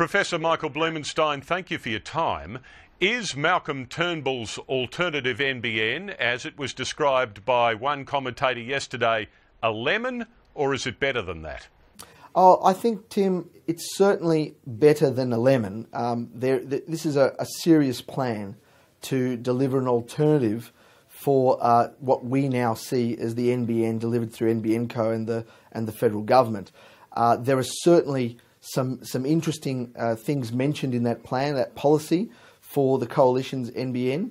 Professor Michael Blumenstein, thank you for your time. Is Malcolm Turnbull's alternative NBN, as it was described by one commentator yesterday, a lemon, or is it better than that? Oh, I think, Tim, it's certainly better than a lemon. This is a serious plan to deliver an alternative for what we now see as the NBN delivered through NBN Co and the federal government. There are certainly some interesting things mentioned in that plan, that policy for the coalition's NBN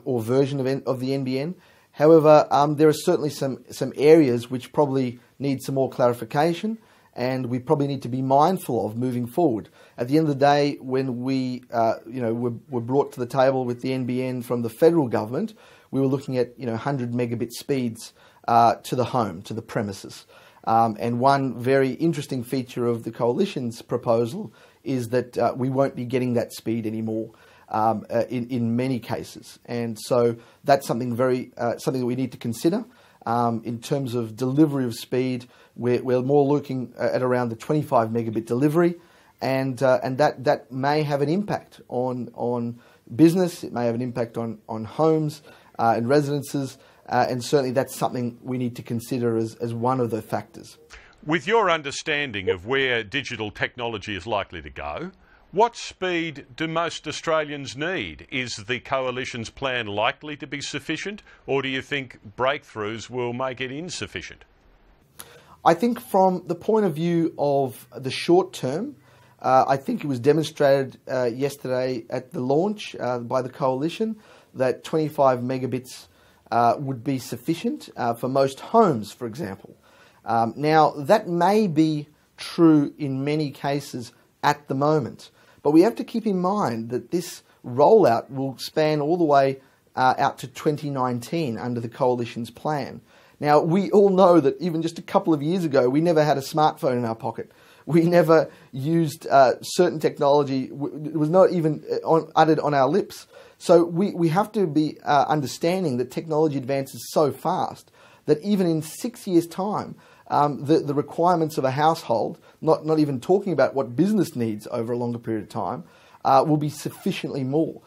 or version of the NBN. However, there are certainly some areas which probably need some more clarification, and we probably need to be mindful of moving forward. At the end of the day, when we were brought to the table with the NBN from the federal government, we were looking at 100 megabit speeds to the home, to the premises. And one very interesting feature of the coalition's proposal is that we won't be getting that speed anymore in many cases. And so that's something that we need to consider. In terms of delivery of speed, we're more looking at around the 25 megabit delivery, and that may have an impact on business. It may have an impact on homes and residences, and certainly that's something we need to consider as one of the factors. With your understanding of where digital technology is likely to go, what speed do most Australians need? Is the coalition's plan likely to be sufficient, or do you think breakthroughs will make it insufficient? I think from the point of view of the short term, I think it was demonstrated yesterday at the launch by the coalition that 25 megabits would be sufficient for most homes, for example. Now, that may be true in many cases at the moment, but we have to keep in mind that this rollout will span all the way out to 2019 under the coalition's plan. Now, we all know that even just a couple of years ago, we never had a smartphone in our pocket. We never used certain technology. It was not even uttered on our lips. So we have to be understanding that technology advances so fast that even in 6 years' time, the requirements of a household, not even talking about what business needs over a longer period of time, will be sufficiently more.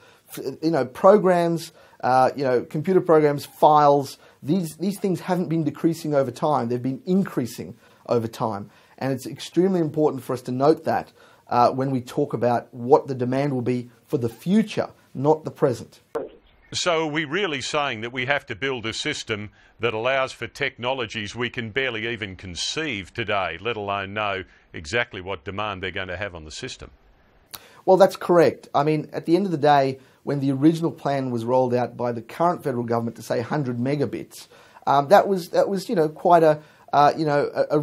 Programs, computer programs, files, these things haven't been decreasing over time. They've been increasing over time. And it's extremely important for us to note that when we talk about what the demand will be for the future, not the present. So are we really saying that we have to build a system that allows for technologies we can barely even conceive today, let alone know exactly what demand they're going to have on the system? Well, that's correct. I mean, at the end of the day, when the original plan was rolled out by the current federal government to say 100 megabits, that was quite a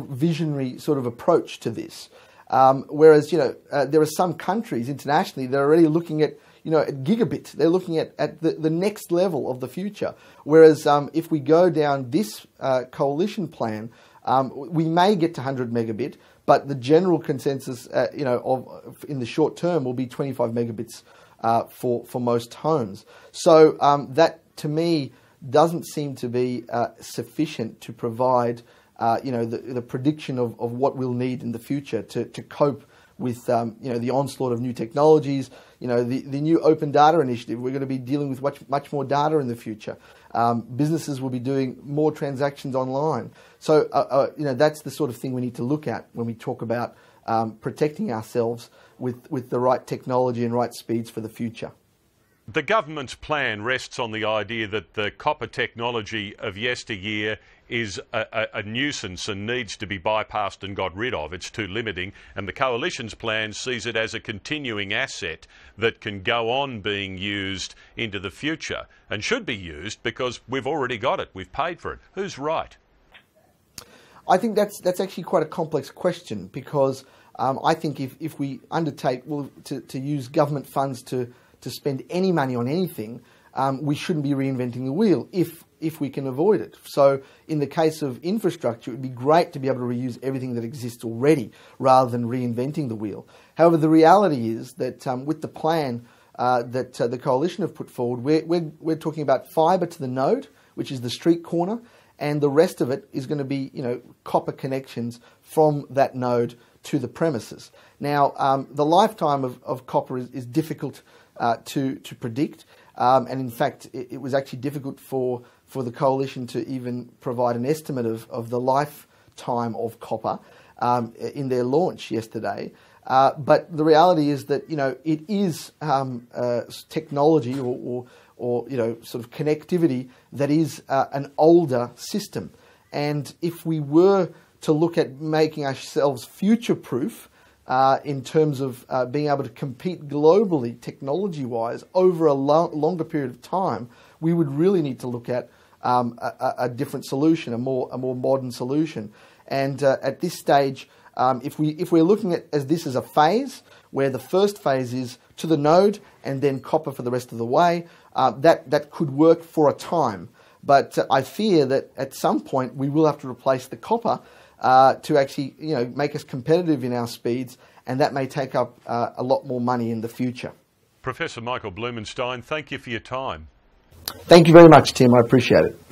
visionary sort of approach to this. Whereas there are some countries internationally that are already looking at at gigabit. They're looking at the next level of the future. Whereas if we go down this coalition plan, we may get to 100 megabit, but the general consensus, in the short term, will be 25 megabits for most homes. So that, to me, doesn't seem to be sufficient to provide, the prediction of what we'll need in the future to cope with the onslaught of new technologies, the new open data initiative. We're going to be dealing with much more data in the future. Businesses will be doing more transactions online. So that's the sort of thing we need to look at when we talk about protecting ourselves with the right technology and right speeds for the future. The government's plan rests on the idea that the copper technology of yesteryear is a nuisance and needs to be bypassed and got rid of. It's too limiting, and the coalition's plan sees it as a continuing asset that can go on being used into the future and should be used because we've already got it, we've paid for it. Who's right? I think that's actually quite a complex question, because I think if we undertake to use government funds to spend any money on anything, we shouldn't be reinventing the wheel if we can avoid it. So in the case of infrastructure, it would be great to be able to reuse everything that exists already rather than reinventing the wheel. However, the reality is that with the plan that the coalition have put forward, we're talking about fibre to the node, which is the street corner, and the rest of it is going to be copper connections from that node to the premises. Now, the lifetime of copper is difficult to predict, and in fact, it was actually difficult for the coalition to even provide an estimate of the lifetime of copper in their launch yesterday. But the reality is that, you know, it is technology or sort of connectivity that is an older system. And if we were to look at making ourselves future-proof in terms of being able to compete globally, technology-wise, over a longer period of time, we would really need to look at a different solution, a more modern solution. And at this stage, if we're looking at this as a phase, where the first phase is to the node and then copper for the rest of the way, that could work for a time. But I fear that at some point we will have to replace the copper to actually, you know, make us competitive in our speeds, and that may take up a lot more money in the future. Professor Michael Blumenstein, thank you for your time. Thank you very much, Tim. I appreciate it.